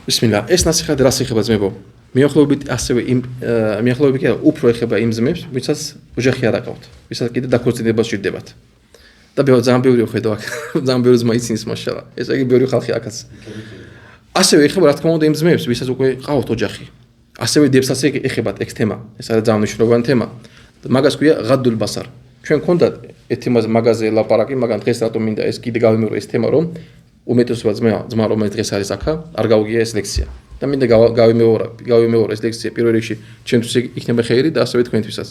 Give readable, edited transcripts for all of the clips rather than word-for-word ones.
Bismillah. ეს ნასიხადი რას ეხება ძმებო? მიახლოებით ასევე იმ მიახლოებით კი უფრო ეხება იმ ძმებს, ვისაც ოჯახი არ აყავთ, ვისაც კიდე დაქორწინება სჭირდებათ. და ძალიან ბევრი ხედავ აქ, ძალიან ბევრი ძმა იცის მაშალა. ესე იგი ბევრი ხალხი აქაც. ასევე ეხება რა თქმა უნდა იმ ძმებს, ვისაც უკვე ყავთ ოჯახი. ასევე დებსაც ეხებათ ეს თემა. ეს არის ძალიან მნიშვნელოვანი თემა. მაგას ქვია ღადულ ბასარ. ჩვენ გქონდა ეს თემაზე მაგაზე ლაპარაკი, მაგრამ დღეს რატომ მინდა ეს კიდე გავიმეორო ეს თემა, რომ უმეტესობა ძმა რომელიც დღეს არის აქა, არ გავუგია ეს ლექცია. და მინდა გავიმეორო ეს ლექცია პირველ რიგში ჩემთვის იქნება ხეირი და ასევე თქვენთვისაც.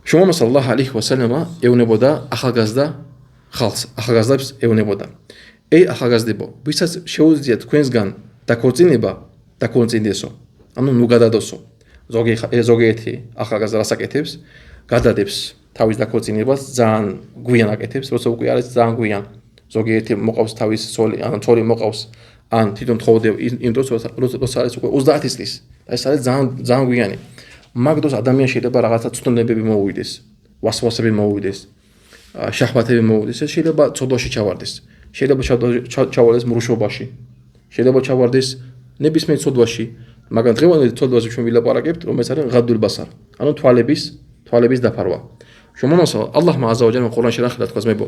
შუმა სალალაჰ ალეიჰი ვასალამა ეუნებოდა ახალგაზრდა ხალხს, ახალგაზრდებს ეუნებოდა. ey ახალგაზრდებო, ვისაც შეუძლია თქვენსგან დაქორწინებასო, ანუ ნუ გადადოსო. ზოგიერთი ახალგაზრდა რასაკეთებს, გადადებს თავის დაქორწინებას ძალიან გვიან აკეთებს, როცა უკვე არის ძალიან გვიან. ზოგიერთი მოყავს თავის ცოლი მოყავს ან თვითონ თხოვდება იმ დროს როცა არის უკვე 30 წლის და ეს არის ძალიან გვიანი. მაგ დროს ადამიანს შეიძლება რაღაცა ცნობები მოუვიდეს, ვასვასები მოუვიდეს, შაჰბატები მოუვიდეს, შეიძლება ცოდვაში ჩავარდეს. შეიძლება ჩავარდეს მრუშობაში. შეიძლება ჩავარდეს ნებისმიერ ცოდვაში, მაგრამ დღევანდელ ცოდვაზე ჩვენ ვილაპარაკებთ, რომელიც არის ღადულ ბასარ, ანუ თვალების დაფარვა. შუმა ალლაჰმა აზა ვა ჯალმა ყურანში რა ხილათ ხაზმებო.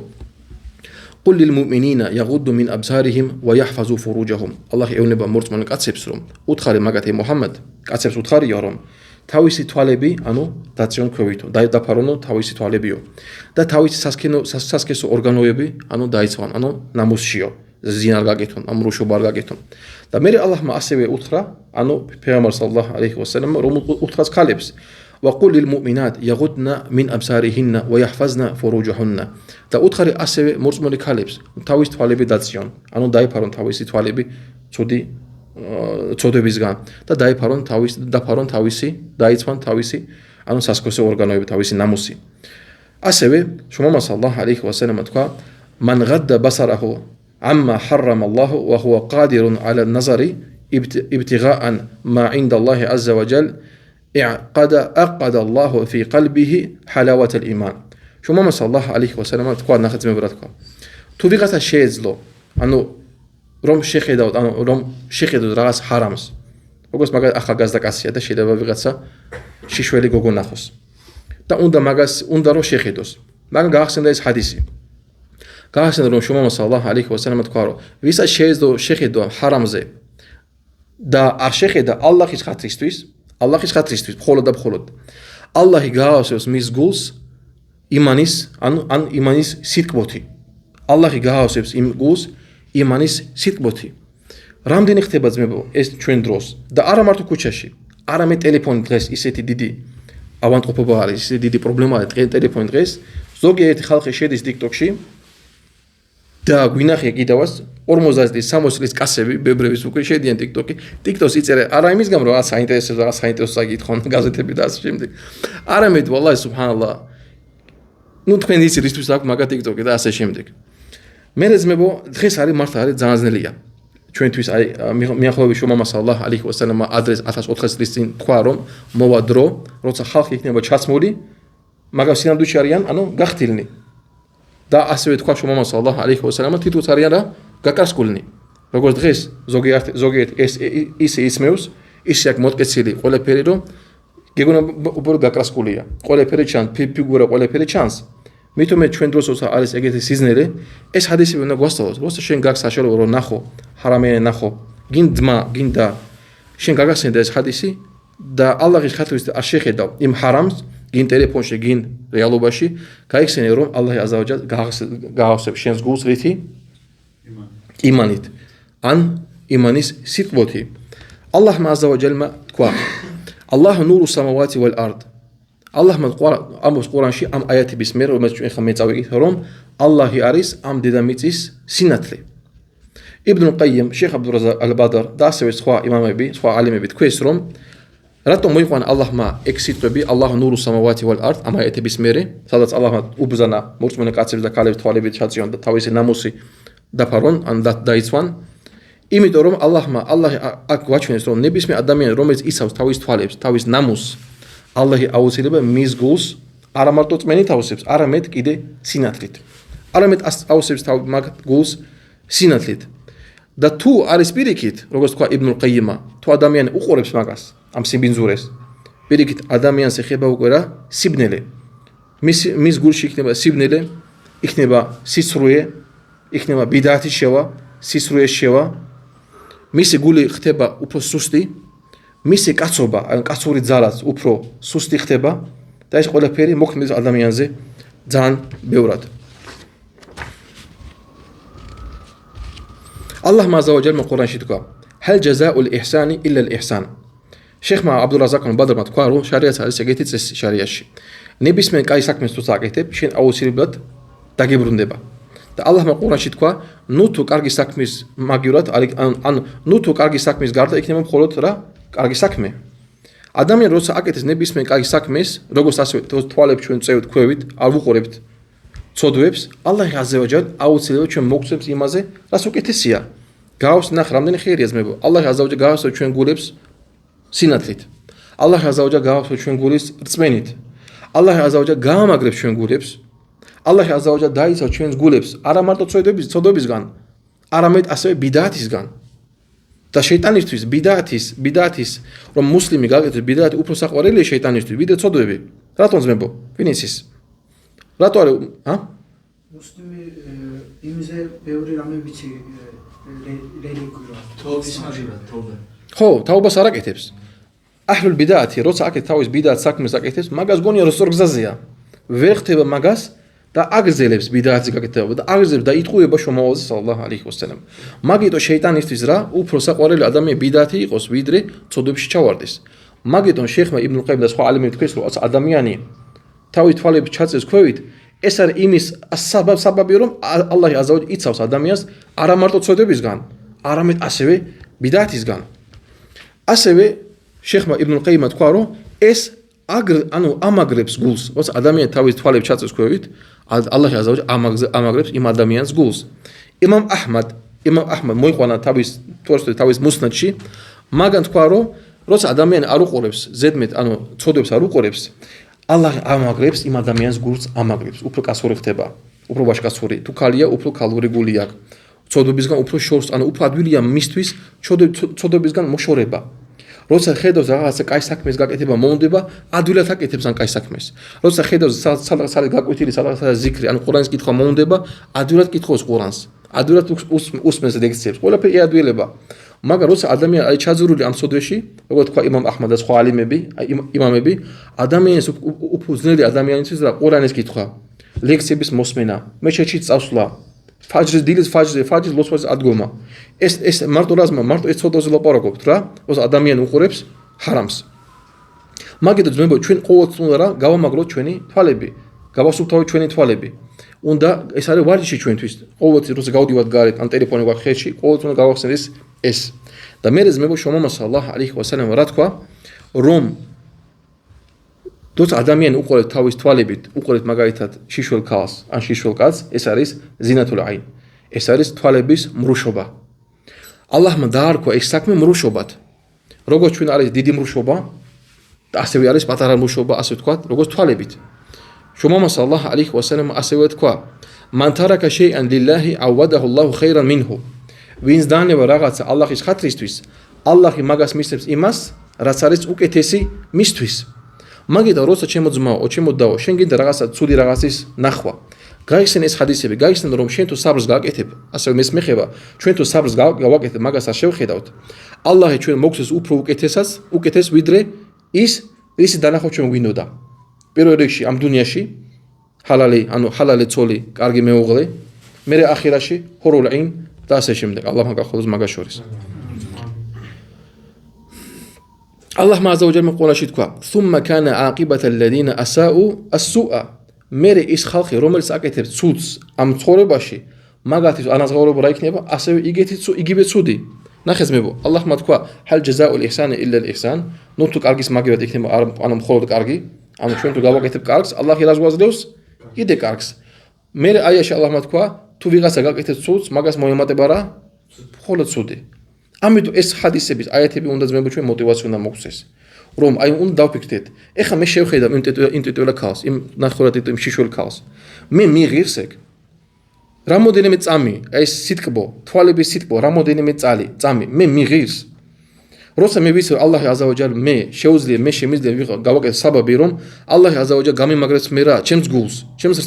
قل للمؤمنين يغضوا من أبصارهم ويحفظوا فروجهم. الله ეუბნება მორწმუნე კაცებს რომ უთხარი მაგათი მუჰამმად კაცებს უთხარია რომ თავისი თვალები ანუ დაწიონ ქვევითო დაფარონო თავისი თვალებიო და თავისი სასქესო ორგანოები ანუ დაიცვან ანუ ნამუსშიო ზინ არ გაკეთონ ამ რუშობა არ გაკეთონ და მე ალლაჰმა ასევე უთხრა ანუ პეღამბარ სალალაჰ ალეიჰი ვასალამ რომ უთხრას ქალებს وقل للمؤمنات يغضن من أبصارهن ويحفظن فروجهن. და უთხარი ასევე მორწმუნე ქალებს თავის თვალები დაწიონ, ანუ დაიფარონ თავისი თვალები ცოდებისგან და დაფარონ დაიცვან თავისი, ანუ სასქესო ორგანოები, თავისი ნამუსი. ასევე შუმა სალალაჰ ალეიჰი ვასალამ თქვა: "მან ღადდა ბასარაჰუ ამმა ჰარრამა ალლაჰუ ვა ჰუვა ყადირუნ ალა ნაზარი იბტიღაან მა ინდალლაჰი აზზა ვა ჯალ أعقد الله في قلبه حلاوة الإيمان. شما صلى الله عليه وسلم تقول ناخذ مبراتكم. تو وقت شيزلو أنو روم شيخيدا أنو روم شيخيدا راس حرامس. وقص ماجا أخا جازدك أسيا ده شيء ده بقى شيشولي جوجو ناخذ. تا أوندا ماجاس أوندا رو شيخيدوس. ماجا جاهسين ده إس حديثي. جاهسين روم شما صلى الله عليه وسلم تقولوا ويسا شيزلو شيخيدو حرامزه. دا أرشيخيدا الله خيس خاطريستويس. ალლაჰის ხატრისთვის მხოლოდ და მხოლოდ ალლაჰი გააავსებს მის გულს იმანის სიტყვოთი ალლაჰი გააავსებს იმ გულს იმანის სიტყვოთი რამდენი ხდება ძმებო ეს ჩვენ დროს და არა მარტო ქუჩაში არამედ ტელეფონი დღეს ისეთი დიდი ავანტყოფობა არის ისეთი დიდი პრობლემა არის ტელეფონი დღეს ზოგიერთი ხალხი შედის TikTok-ში და გვინახია კიდევაც 50 წლის 60 წლის კაცები ბებრების უკვე შედიან TikTok-ს იწერა არა იმის გამო რომ საინტერესო საკითხონ გაზეთები და ასე შემდეგ არამედ ვალლაჰი სუბჰანალლაჰ ნუ თქვენ იცით ისთვის აქვს მაგა TikTok-ი და ასე შემდეგ მე ძმებო დღეს არის მართლა არის ძალიან ძნელია ჩვენთვის აი მიახლოებით შუმა სალალაჰ ალეიჰი ვასალამ ადრეს 1400 წლის წინ თქვა რომ მოვა დრო როცა ხალხი იქნება ჩაცმული მაგრამ სინამდვილეში არიან ანუ გახტილნი და ასევე თქვა შუმა სალალაჰ ალეიჰი ვასალამ თითოეულ არიან რა გაკარსკულნი როგორც დღეს ზოგიერთ ეს ისე ისმევს ისე აქ მოტკეცილი ყველაფერი რომ გეგონა უბრალოდ გაკარსკულია ყველაფერი ჩანს ფიგურა ყველაფერი ჩანს მითუმე ჩვენ დროს არის ეგეთი სიზნელე ეს ჰადისი უნდა გვასწავლოს როცა შენ გაქვს საშუალება რომ ნახო ჰარამიანი ნახო გინდა შენ გაგახსენდა ეს ჰადისი და ალლაჰის ხატვის არ შეხედავ იმ ჰარამს გინ ტელეფონში გინ რეალობაში გაიხსენე რომ ალლაჰი აზავაჯალ გაავსებს შენს გულს რითი იმანით ან იმანის სიტყვოთი ალლაჰმა აზავაჯალმა თქვა ალლაჰუ ნურუ სამავატი ვალ არდ ალლაჰმა ამბობს ყურანში ამ აიათების მიერ რომელიც ჩვენ ხა მეწავიკით რომ ალლაჰი არის ამ დედამიწის სინათლე იბნ ყაიიმ შეიხ აბდურაზაკ ალ-ბადარ და ასევე სხვა იმამები სხვა ალიმები თქვეს რომ რატომ მოიყვანა ალლაჰმა ეგ სიტყვები ალლაჰუ ნურუ სამავატი ვალ არდ ამ აიათების მიერ სადაც ალლაჰმა უბზანა მორწმუნე კაცებს და ქალებს თვალებით ჩაწიონ და თავისი ნამუსი დაფარონ ან დაიცვან იმიტომ რომ ალლაჰი აქ გვაჩვენებს რომ ნებისმიერ ადამიანს რომელიც იცავს თავის თვალებს თავის ნამუსს ალლაჰი აუცილებლად მის გულს არა მარტო წმენით ავსებს არამედ კიდე სინათლით არამედ ავსებს მაგ გულს სინათლით და თუ არის პირიქით, როგორც თქვა იბნულ ყაიმა, თუ ადამიანი უყურებს მაგას, ამ სიბინძურეს, პირიქით ადამიანს ეხება უკვე რა სიბნელე. მის გულში იქნება სიბნელე, იქნება სისრუე, იქნება ბიდათის შევა, სისრუეს შევა, მისი გული ხდება უფრო სუსტი, მისი კაცობა, ან კაცური ძალაც უფრო სუსტი ხდება და ეს ყველაფერი მოქმედებს ადამიანზე ძალიან ბევრად. Allah Azza wa Jalla Qur'anში თქვა: "Hal jazaa'ul ihsani illa al-ihsan." შეიხმა აბდულრაზაკ ბადრმა თქვა, რომ შარიაც არის ეგეთი წესი შარიაში. ნებისმიერ კაი საქმეს თუ წაკეთებ, შენ აუცილებლად დაგებრუნდება. და ალლაჰმა ყურანში თქვა, ნუ თუ კარგი საქმის მაგივრად, ან ნუ თუ კარგი საქმის გარდა იქნება მხოლოდ რა კარგი საქმე. ადამიანი როცა აკეთებს ნებისმიერ კარგი საქმეს, როგორც ასე თვალებს ჩვენ წევთ, ქვევით, არ ვუყურებთ ცოდვებს, ალლაჰ აზზა ვა ჯალ აუცილებლად ჩვენ მოგწევს იმაზე, რაც უკეთესია. გავს ნახ რამდენი ხერია ძმებო. ალლაჰ აზზა ვა ჯალ გავს ჩვენ გულებს სინათლით. ალლაჰ აზზა ვა ჯალ გავს ჩვენ გულის რწმენით. ალლაჰ აზზა ვა ჯალ გაამაგრებს ჩვენ გულებს. ალლაჰ აზზა ვა ჯალ დაიცავს ჩვენს გულებს არა მარტო ცოდვებისგან, არამედ ასევე ბიდათისგან. და შეიტანისთვის ბიდათის რომ მუსლიმი გაკეთებს ბიდათი უფრო საყვარელია შეიტანისთვის, ვიდრე ცოდვები. რატომ ძმებო? ვინიცის? რატო არის? მუსლიმი იმზე ბევრი რამე ვიცი რელიგიურად. თაობის მაგივრად, თაობა. ხო, თაობას არ აკეთებს. აჰლულ ბიდათი, როცა აკეთებს თავის ბიდათ საქმეს აკეთებს, მაგას გონია რომ სწორ გზაზეა. ვერ ხდება მაგას და აგრძელებს ბიდათის გაკეთება და აგრძელებს და იტყუება შომავალზე სალალლაჰუ ალეიჰი ვასალამ. მაგიტო შეიტანისთვის რა უფრო საყვარელი ადამიანი ბიდათი იყოს, ვიდრე ცოდვებში ჩავარდეს. მაგიტო შეიხმა იბნულ ყაიმ და სხვა ალიმები თქვენ რომ ადამიანი თავის თვალებს ჩაწევს ქვევით, ეს არის იმის საბაბი რომ ალლაჰ აზზა ვა ჯალ იცავს ადამიანს არა მარტო ცოდვებისგან, არამედ ასევე ბიდათისგან. ასევე შეიხმა იბნულ ყაიმმა თქვა რომ ეს ამაგრებს გულს, როცა ადამიანი თავის თვალებს ჩაწევს ქვევით, ალლაჰ აზზა ვა ჯალ ამაგრებს იმ ადამიანს გულს. იმამ აჰმად მოიყვანა თავის მუსნადში, მაგან თქვა რომ როცა ადამიანი არ უყურებს ზედმეტ, ცოდვებს არ უყურებს, ალლაჰ ამაგრებს იმ ადამიანს გულს ამაგრებს, უფრო კაცური ხდება, უფრო ვაჟკაცური, თუ ქალია, უფრო ქალური გული აქვს. ცოდვებისგან უფრო შორს, უფრო ადვილია მისთვის ცოდვებისგან მოშორება. როცა ხედავს რაღაცა კაი საქმეს გაკეთება მომდება, ადვილად აკეთებს ან კაი საქმეს. როცა ხედავს სადღაც გაკვეთილი, სადღაც ზიქრი, ყურანის კითხვა მომდება, ადვილად კითხავს ყურანს. ადვილად უსმენს ლექციებს. ყველაფერი ადვილება. მაგრამ როცა ადამიანი არის ჩაძურული ამ ცოდვაში, როგორც თქვა იმამ აჰმად და სხვა ალიმები, იმამები, ადამიანის უფრო ძნელი ადამიანისთვის რა ყურანის კითხვა, ლექციების მოსმენა, მეჩეთში წავსვლა, ფაჯრის ლოცვაზე ადგომა. ეს მარტო ეს ცოდვაზე ლაპარაკობთ რა, როცა ადამიანი უყურებს ჰარამს. მაგიტო ძმებო, ჩვენ ყოველთვის უნდა რა გავამაგროთ ჩვენი თვალები, გავასუფთავოთ ჩვენი თვალები. უნდა ეს არის ვარჯიში ჩვენთვის. ყოველთვის როცა გავდივართ გარეთ, ან ტელეფონი გვაქვს ხელში, ყოველთვის უნდა გავახსენდეს ეს. და მე ძმებო შომამა სალალლაჰუ ალეიჰი ვასალამ რა თქვა, რომ როცა ადამიანი უყურებს თავის თვალებით, უყურებს მაგალითად შიშველ ქალს, ან შიშველ კაცს, ეს არის ზინათულ აინ. ეს არის თვალების მრუშობა. ალლაჰმა დაარქვა ეს საქმე მრუშობად. როგორც ჩვენ არის დიდი მრუშობა, ასევე არის პატარა მრუშობა, ასე ვთქვათ, როგორც თვალებით. შომამა სალალლაჰუ ალეიჰი ვასალამ ასევე თქვა: "მან თარაკა შეიან ლილლაჰი ავადაჰუ ალლაჰუ ხაირან minhu." ვინც დაანება რაღაცა ალლაჰის ხათრისთვის, ალლაჰი მაგას მისცემს იმას, რაც არის უკეთესი მისთვის. მაგიტო როცა ჩემო დავო, შენ გინდა რაღაცა ცუდი რაღაცის ნახვა. გაიხსენ ეს ჰადისები, გაიხსენ რომ შენ თუ საბრს გააკეთებ, ასევე მეს მეხება, ჩვენ თუ საბრს გავაკეთებ, მაგას არ შევხედავთ. ალლაჰი ჩვენ მოგცეს უფრო უკეთეს ვიდრე ისი დანახვა ჩვენ გვინდოდა. პირველ რიგში ამ დუნიაში ჰალალი ცოლი, კარგი მეუღლე, მერე ახირაში ჰორულ აინ და ასე შემდეგ. ალლაჰმა გახოლოს მაგას შორის. ალლაჰმა აზზა ვა ჯალ ყურანში თქვა: "სუმმა კანა აყიბათა ალლაზინა ასაუ ასსუა." მერე ის ხალხი, რომელიც აკეთებს ცუდს ამ ცხოვრებაში, მაგათი ანაზღაურება რა იქნება, ასევე იგივე ცუდი. ნახე ძმებო, ალლაჰმა თქვა: "ჰალ ჯაზაუլ იჰსანი illa al-ihsan." ნუ თუ კარგის მაგივრად იქნება, მხოლოდ კარგი, ჩვენ თუ გავაკეთებ კარგს, ალლაჰი რას გვაძლევს? კიდე კარგს. მერე აიაში ალლაჰმა თქვა: "თუ ვიღაცა გაკეთებს ცუდს, მაგას მოემატება რა? მხოლოდ ცუდი." ამიტომ ეს ჰადისების აიათები უნდა ძმებო ჩვენ мотивაცია უნდა მოგცეს. რომ უნდა დავფიქრდეთ. ეხლა მე შევხედავ იმ ტიტულა ქალს, იმ ნახევრად იმ შიშველ ქალს. მე მიღირს ეგ. რამოდენიმე წამი, ეს სიტკბო, თვალების სიტკბო, რამოდენიმე წამი, მე მიღირს. როცა მე ვიცი ალლაჰი აზავაჯალ მე შეუძლია მე შემიძლია გავაკეთე საბაბი რომ ალლაჰი აზავაჯალ გამიმაგრებს მე რა, ჩემს გულს, ჩემს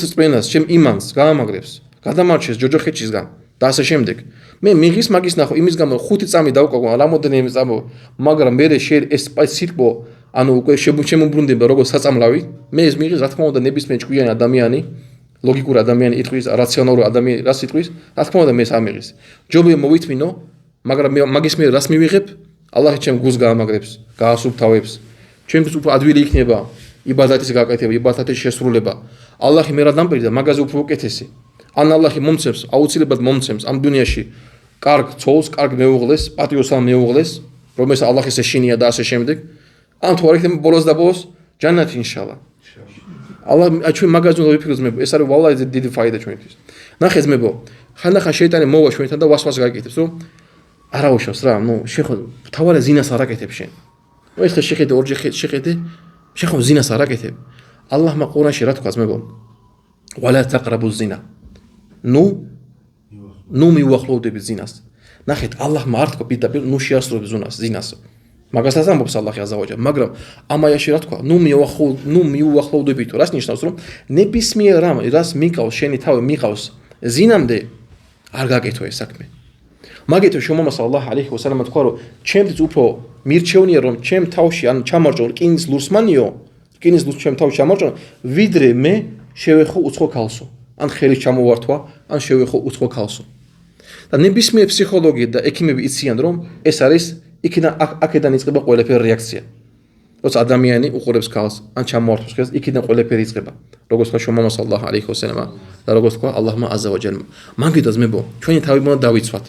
რწმენას, ჩემ იმანს გაამაგრებს, გადამარჩეს ჯოჯოხეთშისგან და ასე შემდეგ. მე მიღის მაგის ნახო, იმის გამო 5 წამი დავკავო, რამოდენიმე წამი, მაგრამ მე ეს სიტკბო ანუ უკვე შემოbrunდება როგორც საწამლავი, მე ეს მიღის რა თქმა უნდა ნებისმიერ ჭკვიანი ადამიანი, ლოგიკური ადამიანი იტყვის, რაციონალური ადამიანი რას იტყვის, რა თქმა უნდა მე ეს ამიღის. ჯობია მოვითმინო, მაგრამ მაგის მე რას მივიღებ? ალლაჰი ჩემ გულს გაამაგრებს, გაასუფთავებს. ჩემთვის უფრო ადვილი იქნება იბადათის გაკეთება, იბადათის შესრულება. ალლაჰი მე რა დამპირდა, მაგაზე უფრო უკეთესი. ან ალლაჰი მომცემს, აუცილებლად მომცემს ამ დუნიაში კარგ ცოლს, კარგ მეუღლეს, პატიოსან მეუღლეს, რომელსაც ალლაჰის ეშინია და ასე შემდეგ. ან თუ არ იქნება ბოლოს და ბოლოს ჯანნათი ინშაალლა. ალლა ჩვენ მაგაზე უნდა ვიფიქროთ მე, ეს არის ვალლა დიდი ფაიდა ჩვენთვის. ნახე ძმებო, ხანდახან შეიტანი მოვა ჩვენთან და ვასვას გააკეთებს, რომ არა უშავს რა, შეხო თავარა ზინას არ აკეთებ შენ. ეს ხე შეხედე ორჯერ შეხედე, შეხო ზინას არ აკეთებ. ალლაჰმა ყურანში რა თქვა ძმებო? ვალა თაყრაბუ ზინა. ნუ მიუახლოვდები ზინას. ნახეთ, ალლაჰმა არ თქვა პირდაპირ ნუ შეასრულებ ზინას. მაგასაც ამბობს ალლაჰი აზავაჯალ, მაგრამ ამ აიაში რა თქვა? ნუ მიუახლოვდებით, რას ნიშნავს, რომ ნებისმიერ რამ, რას მიყავს შენი თავი მიყავს ზინამდე არ გაკეთო ეს საქმე. მაგეთო შომამა სალალაჰ ალეიჰი ვასალამ თქვა, რომ ჩემთვის უფრო მირჩევნია რომ ჩემ თავში ან ჩამარჯვო რკინის ლურსმანიო, რკინის ლურს ჩემ თავში ჩამარჯვო, ვიდრე მე შევეხო უცხო ქალსო. ან ხელის ჩამოვართვა, ან შევეხო უცხო ქალსო. და ნებისმიერ ფსიქოლოგი და ექიმები იციან რომ ეს არის აქედან იწყება ყველაფერი რეაქცია. როცა ადამიანი უყურებს ქალს, ან ჩამოართვას ხელს, იქიდან ყველაფერი იწყება. როგორც თქვა შომამა სალალაჰ ალეიჰი ვასალამ და როგორც თქვა ალლაჰმა აზავაჯალმა. მაგით ძმებო, ჩვენი თავი უნდა დავიცვათ.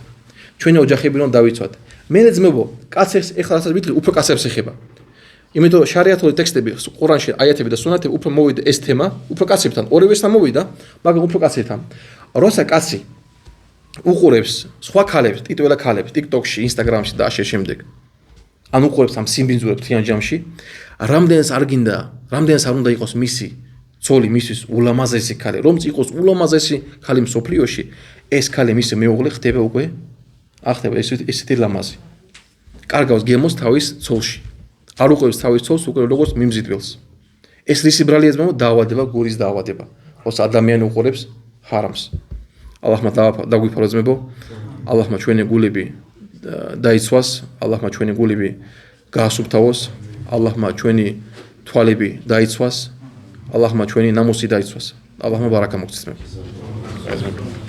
ჩვენი ოჯახები უნდა დავიცვათ. მე ძმებო, კაცებს ეხლა რასაც ვიტყვი, უფრო კაცებს ეხება. იმიტომ შარიათული ტექსტები, ყურანში აიათები და სუნათები უფრო მოვიდა ეს თემა, უფრო კაცებთან, ორივესთან მოვიდა, მაგრამ უფრო კაცებთან. როცა კაცი უყურებს სხვა ქალებს, ტიტველა ქალებს, TikTok-ში, Instagram-ში და ასე შემდეგ. ან უყურებს ამ სიმბინძურებს თიან ჯამში, რამდენს არ გინდა, რამდენს არ უნდა იყოს მისი ცოლი, მისთვის ულამაზესი ქალი, რომც იყოს ულამაზესი ქალი მსოფლიოში, ეს ქალი მისი მეუღლე ხდება უკვე ახდება ესეთი ლამაზი. კარგავს გემოს თავის ცოლში. არ უყურებს თავის ცოლს უკვე როგორც მიმზიდველს. ეს რისი ბრალია ძმაო, დაავადება, გულის დაავადება. როცა ადამიანი უყურებს ჰარამს. ალლაჰმა დაგვიფარო ძმებო, ალლაჰმა ჩვენი გულები დაიცვას, ალლაჰმა ჩვენი გულები გაასუფთავოს, ალლაჰმა ჩვენი თვალები დაიცვას, ალლაჰმა ჩვენი ნამუსი დაიცვას. ალლაჰმა ბარაკა მოგცეს ძმებო.